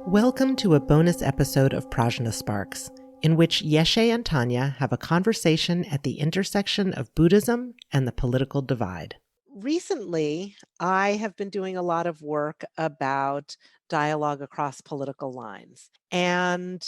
Welcome to a bonus episode of PRAJNA SPARKS, in which Yeshe and Tania have a conversation at the intersection of Buddhism and the political divide. Recently, I have been doing a lot of work about dialogue across political lines. And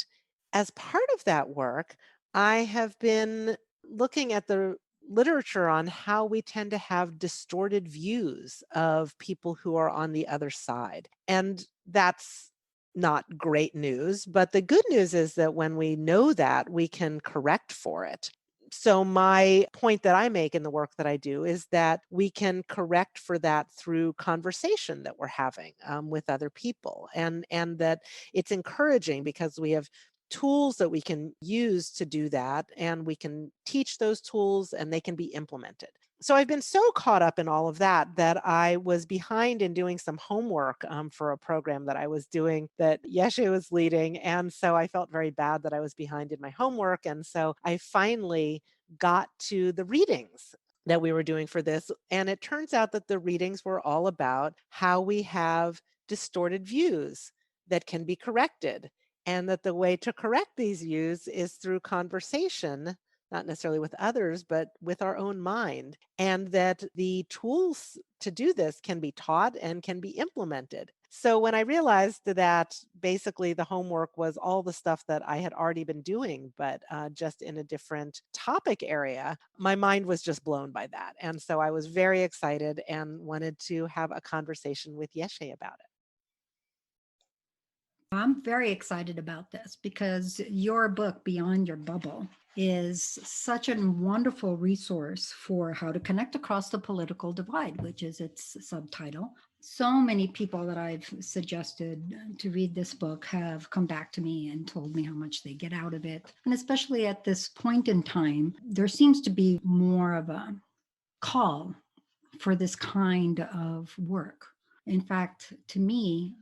as part of that work, I have been looking at the literature on how we tend to have distorted views of people who are on the other side. And that's not great news, but the good news is that when we know that, we can correct for it. So my point that I make in the work that I do is that we can correct for that through conversation that we're having with other people, and that it's encouraging because we have tools that we can use to do that, and we can teach those tools and they can be implemented. So I've been so caught up in all of that that I was behind in doing some homework for a program that I was doing that Yeshe was leading. And so I felt very bad that I was behind in my homework. And so I finally got to the readings that we were doing for this. And it turns out that the readings were all about how we have distorted views that can be corrected. And that the way to correct these views is through conversation, not necessarily with others, but with our own mind. And that the tools to do this can be taught and can be implemented. So when I realized that basically the homework was all the stuff that I had already been doing, but just in a different topic area, my mind was just blown by that. And so I was very excited and wanted to have a conversation with Yeshe about it. I'm very excited about this because your book, Beyond Your Bubble, is such a wonderful resource for how to connect across the political divide, which is its subtitle. So many people that I've suggested to read this book have come back to me and told me how much they get out of it. And especially at this point in time, there seems to be more of a call for this kind of work. In fact, to me,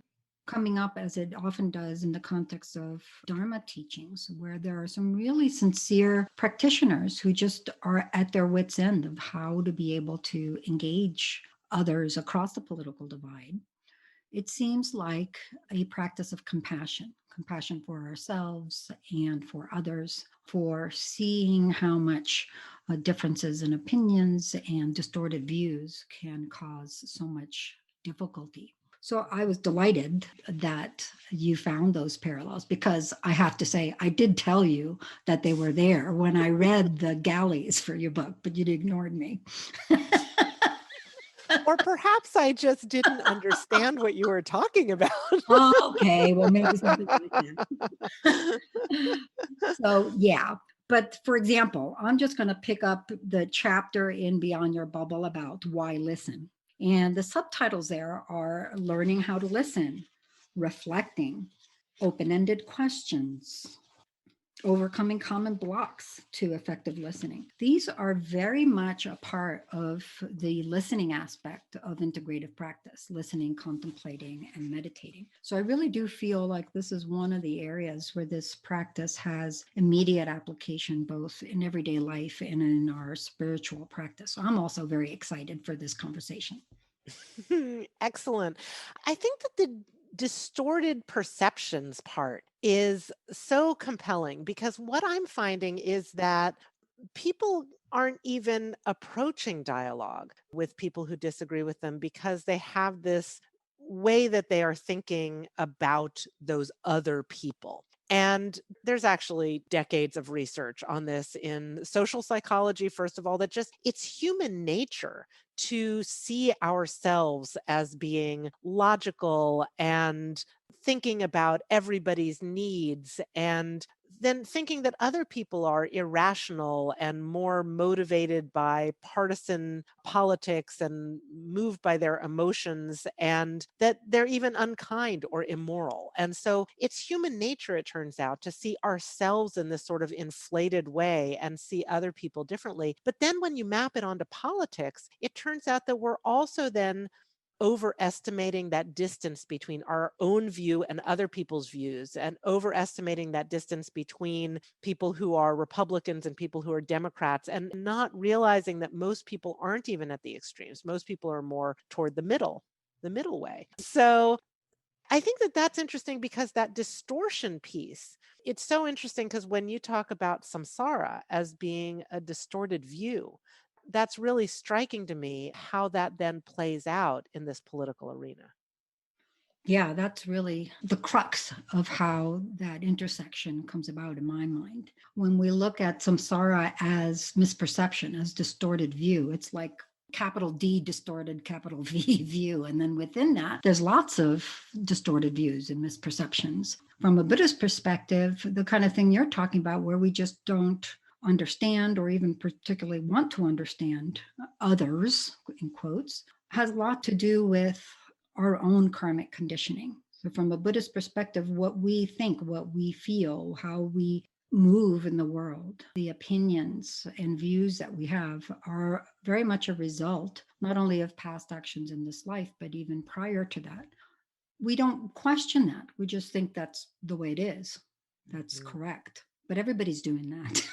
coming up as it often does in the context of Dharma teachings, where there are some really sincere practitioners who just are at their wits' end of how to be able to engage others across the political divide. It seems like a practice of compassion for ourselves and for others, for seeing how much differences in opinions and distorted views can cause so much difficulty. So I was delighted that you found those parallels, because I have to say, I did tell you that they were there when I read the galleys for your book, but you'd ignored me. Or perhaps I just didn't understand what you were talking about. Oh, okay, well, maybe something like that. So, yeah. But for example, I'm just going to pick up the chapter in Beyond Your Bubble about why listen. And the subtitles there are learning how to listen, reflecting, open-ended questions, overcoming common blocks to effective listening. These are very much a part of the listening aspect of integrative practice, listening, contemplating, and meditating. So I really do feel like this is one of the areas where this practice has immediate application, both in everyday life and in our spiritual practice. So I'm also very excited for this conversation. Excellent. I think that the distorted perceptions part is so compelling because what I'm finding is that people aren't even approaching dialogue with people who disagree with them because they have this way that they are thinking about those other people. And there's actually decades of research on this in social psychology, first of all, that just it's human nature to see ourselves as being logical and thinking about everybody's needs, and then thinking that other people are irrational and more motivated by partisan politics and moved by their emotions, and that they're even unkind or immoral. And so it's human nature, it turns out, to see ourselves in this sort of inflated way and see other people differently. But then when you map it onto politics, it turns out that we're also then overestimating that distance between our own view and other people's views, and overestimating that distance between people who are Republicans and people who are Democrats, and not realizing that most people aren't even at the extremes. Most people are more toward the middle way. So I think that that's interesting because that distortion piece, it's so interesting because when you talk about samsara as being a distorted view, that's really striking to me how that then plays out in this political arena. Yeah, that's really the crux of how that intersection comes about in my mind. When we look at samsara as misperception, as distorted view, it's like capital D distorted capital V view. And then within that, there's lots of distorted views and misperceptions. From a Buddhist perspective, the kind of thing you're talking about, where we just don't understand or even particularly want to understand others, in quotes, has a lot to do with our own karmic conditioning. So, from a Buddhist perspective, what we think, what we feel, how we move in the world, the opinions and views that we have are very much a result not only of past actions in this life, but even prior to that. We don't question that. We just think that's the way it is. That's Mhm. correct. But everybody's doing that.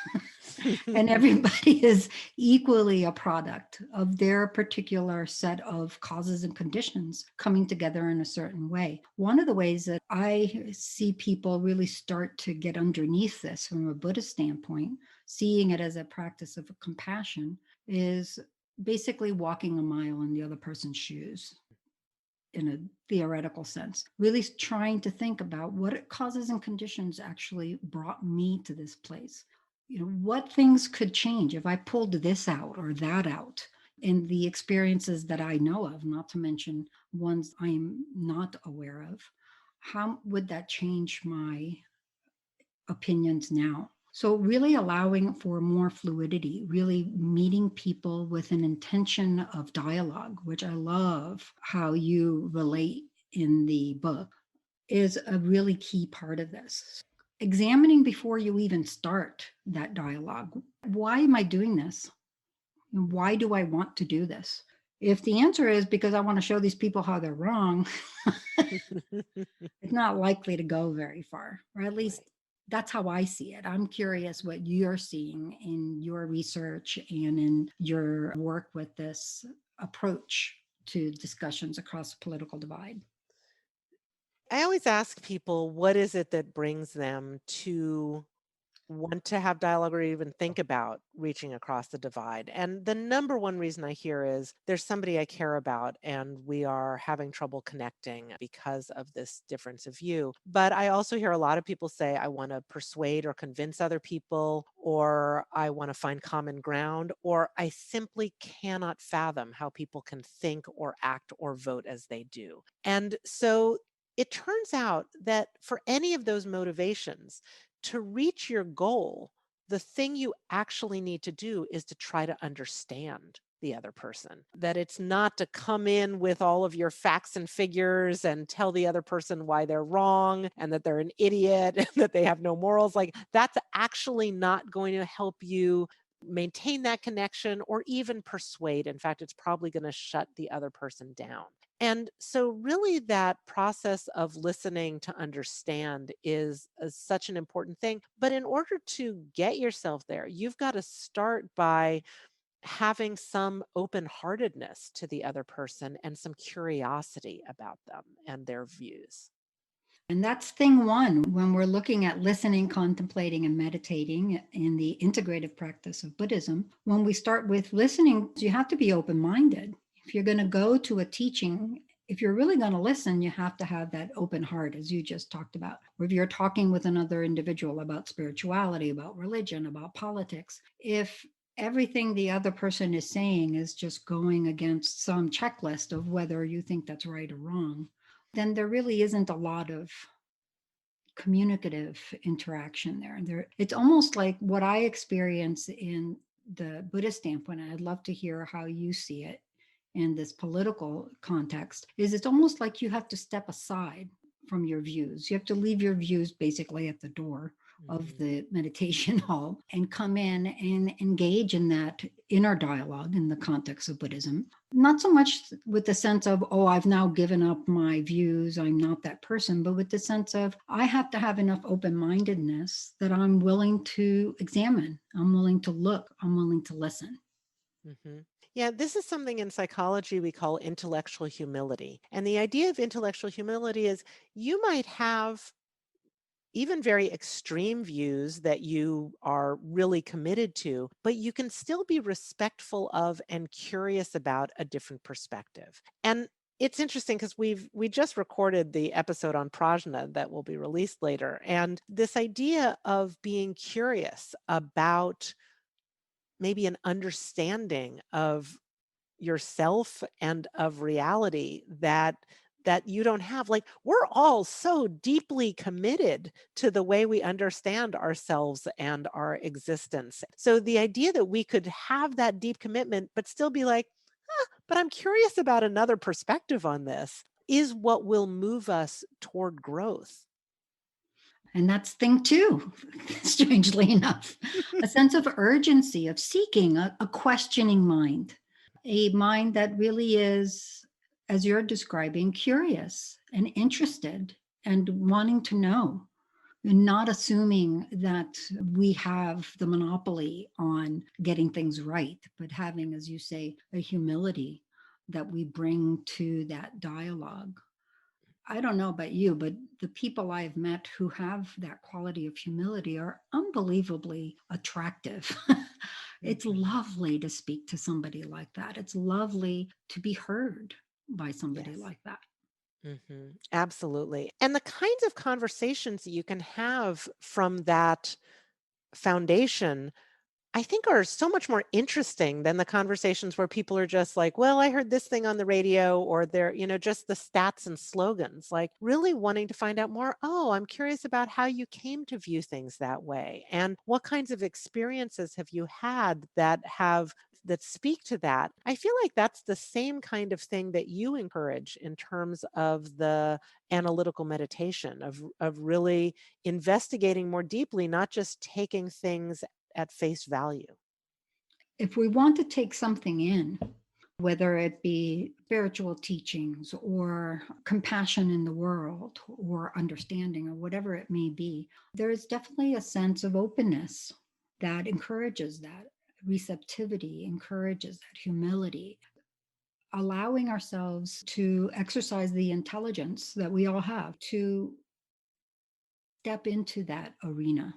And everybody is equally a product of their particular set of causes and conditions coming together in a certain way. One of the ways that I see people really start to get underneath this from a Buddhist standpoint, seeing it as a practice of compassion, is basically walking a mile in the other person's shoes in a theoretical sense, really trying to think about what causes and conditions actually brought me to this place. You know, what things could change if I pulled this out or that out in the experiences that I know of, not to mention ones I'm not aware of. How would that change my opinions now? So, really allowing for more fluidity, really meeting people with an intention of dialogue, which I love how you relate in the book, is a really key part of this. Examining before you even start that dialogue. Why am I doing this? Why do I want to do this? If the answer is because I want to show these people how they're wrong, it's not likely to go very far, or at least Right. that's how I see it. I'm curious what you're seeing in your research and in your work with this approach to discussions across the political divide. I always ask people, what is it that brings them to want to have dialogue or even think about reaching across the divide? And the number one reason I hear is there's somebody I care about and we are having trouble connecting because of this difference of view. But I also hear a lot of people say, I want to persuade or convince other people, or I want to find common ground, or I simply cannot fathom how people can think or act or vote as they do. And so it turns out that for any of those motivations, to reach your goal, the thing you actually need to do is to try to understand the other person. That it's not to come in with all of your facts and figures and tell the other person why they're wrong and that they're an idiot and that they have no morals. Like, that's actually not going to help you maintain that connection or even persuade. In fact, it's probably going to shut the other person down. And so, really, that process of listening to understand is such an important thing. But in order to get yourself there, you've got to start by having some open heartedness to the other person and some curiosity about them and their views. And that's thing one when we're looking at listening, contemplating, and meditating in the integrative practice of Buddhism. When we start with listening, you have to be open minded. If you're going to go to a teaching, if you're really going to listen, you have to have that open heart, as you just talked about. Or if you're talking with another individual about spirituality, about religion, about politics, if everything the other person is saying is just going against some checklist of whether you think that's right or wrong, then there really isn't a lot of communicative interaction there. And there, it's almost like what I experience in the Buddhist standpoint, and I'd love to hear how you see it in this political context, is it's almost like you have to step aside from your views. You have to leave your views basically at the door of Mhm. the meditation hall and come in and engage in that inner dialogue in the context of Buddhism. Not so much with the sense of, oh, I've now given up my views, I'm not that person, but with the sense of, I have to have enough open mindedness that I'm willing to examine, I'm willing to look, I'm willing to listen. Hmm. Yeah, this is something in psychology we call intellectual humility. And the idea of intellectual humility is you might have even very extreme views that you are really committed to, but you can still be respectful of and curious about a different perspective. And it's interesting because we just recorded the episode on prajna that will be released later. And this idea of being curious about maybe an understanding of yourself and of reality that you don't have, like, we're all so deeply committed to the way we understand ourselves and our existence. So the idea that we could have that deep commitment but still be like, but I'm curious about another perspective on this, is what will move us toward growth. And that's thing two, strangely enough, a sense of urgency, of seeking a questioning mind, a mind that really is, as you're describing, curious and interested and wanting to know, and not assuming that we have the monopoly on getting things right, but having, as you say, a humility that we bring to that dialogue. I don't know about you, but the people I've met who have that quality of humility are unbelievably attractive. It's Mhm. lovely to speak to somebody like that. It's lovely to be heard by somebody Yes. like that. Absolutely. And the kinds of conversations that you can have from that foundation, I think, are so much more interesting than the conversations where people are just like, well, I heard this thing on the radio, or they're, just the stats and slogans, like really wanting to find out more. Oh, I'm curious about how you came to view things that way. And what kinds of experiences have you had that speak to that? I feel like that's the same kind of thing that you encourage in terms of the analytical meditation of really investigating more deeply, not just taking things at face value. If we want to take something in, whether it be spiritual teachings or compassion in the world or understanding or whatever it may be, there is definitely a sense of openness that encourages that. Receptivity encourages that humility, allowing ourselves to exercise the intelligence that we all have to step into that arena,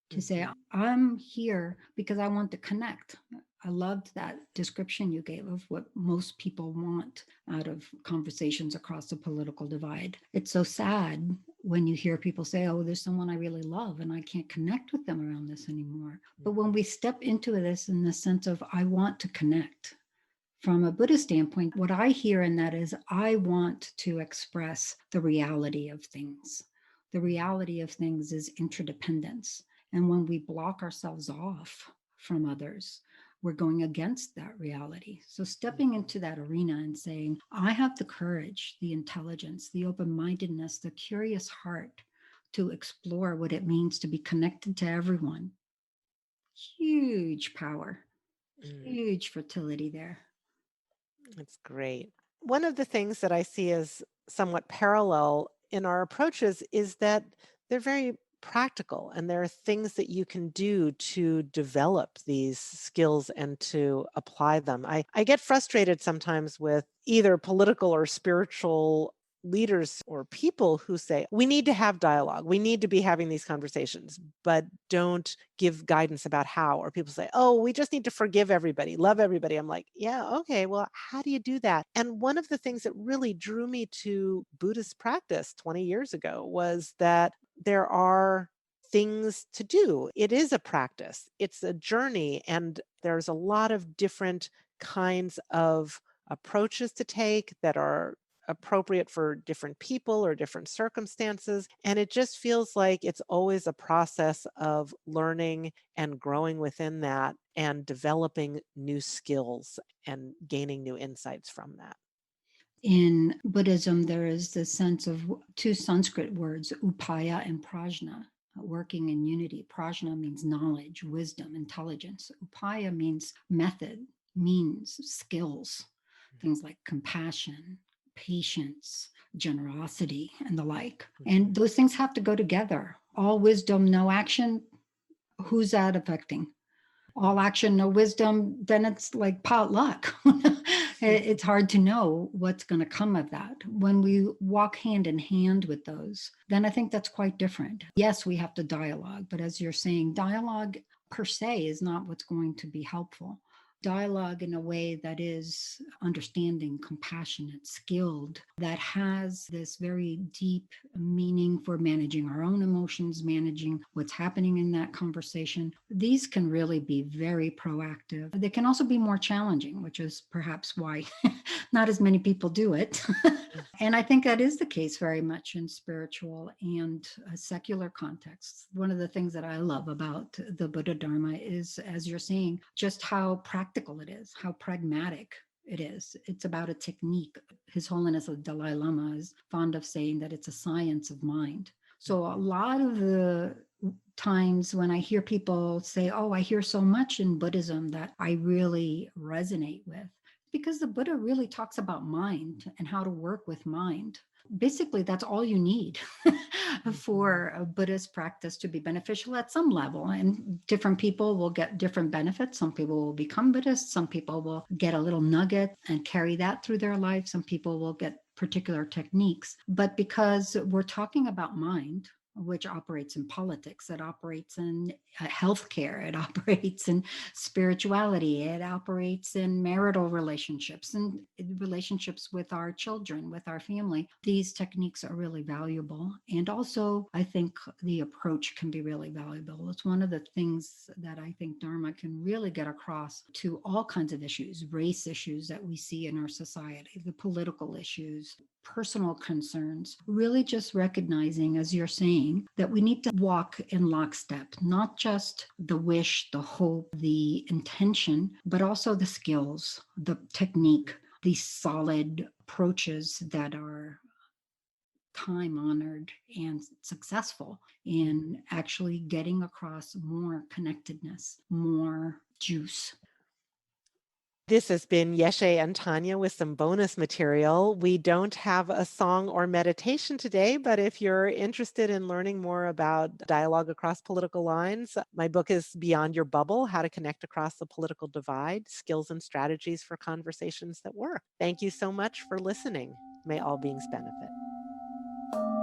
to say, Mhm. I'm here because I want to connect. I loved that description you gave of what most people want out of conversations across the political divide. It's so sad when you hear people say, oh, there's someone I really love and I can't connect with them around this anymore. But when Mhm. we step into this in the sense of, I want to connect, from a Buddhist standpoint, what I hear in that is I want to express the reality of things. The reality of things is interdependence. And when we block ourselves off from others, we're going against that reality. So, stepping Mhm. into that arena and saying, I have the courage, the intelligence, the open mindedness, the curious heart to explore what it means to be connected to everyone. Huge power, Mm. huge fertility there. That's great. One of the things that I see as somewhat parallel in our approaches is that they're very practical, and there are things that you can do to develop these skills and to apply them. I get frustrated sometimes with either political or spiritual leaders or people who say, we need to have dialogue, we need to be having these conversations, but don't give guidance about how. Or people say, oh, we just need to forgive everybody, love everybody. I'm like, yeah, okay, well, how do you do that? And one of the things that really drew me to Buddhist practice 20 years ago was that there are things to do. It is a practice, it's a journey, and there's a lot of different kinds of approaches to take that are appropriate for different people or different circumstances. And it just feels like it's always a process of learning and growing within that and developing new skills and gaining new insights from that. In Buddhism, there is this sense of two Sanskrit words, upaya and prajna, working in unity. Prajna means knowledge, wisdom, intelligence. Upaya means method, means, skills, things like compassion, patience, generosity, and the like. Mhm. And those things have to go together. All wisdom, no action, who's that affecting? all action, no wisdom, then it's like potluck. It's hard to know what's going to come of that. When we walk hand in hand with those, then I think that's quite different. Yes, we have to dialogue, but as you're saying, dialogue per se is not what's going to be helpful. Dialogue in a way that is understanding, compassionate, skilled, that has this very deep meaning for managing our own emotions, managing what's happening in that conversation. These can really be very proactive. They can also be more challenging, which is perhaps why not as many people do it. And I think that is the case very much in spiritual and secular contexts. One of the things that I love about the Buddha Dharma is, as you're saying, just how practical it is, how pragmatic it is. It's about a technique. His Holiness the Dalai Lama is fond of saying that it's a science of mind. So a lot of the times when I hear people say, oh, I hear so much in Buddhism that I really resonate with, because the Buddha really talks about mind and how to work with mind. Basically, that's all you need for a Buddhist practice to be beneficial at some level. And different people will get different benefits. Some people will become Buddhists. Some people will get a little nugget and carry that through their life. Some people will get particular techniques. But because we're talking about mind, which operates in politics, it operates in healthcare, it operates in spirituality, it operates in marital relationships and relationships with our children, with our family. These techniques are really valuable. And also, I think the approach can be really valuable. It's one of the things that I think Dharma can really get across to all kinds of issues, race issues that we see in our society, the political issues, personal concerns, really just recognizing, as you're saying, that we need to walk in lockstep, not just the wish, the hope, the intention, but also the skills, the technique, these solid approaches that are time honored and successful in actually getting across more connectedness, more juice. This has been Yeshe and Tanya with some bonus material. We don't have a song or meditation today, but if you're interested in learning more about dialogue across political lines, my book is Beyond Your Bubble: How to Connect Across the Political Divide, Skills and Strategies for Conversations That Work. Thank you so much for listening. May all beings benefit.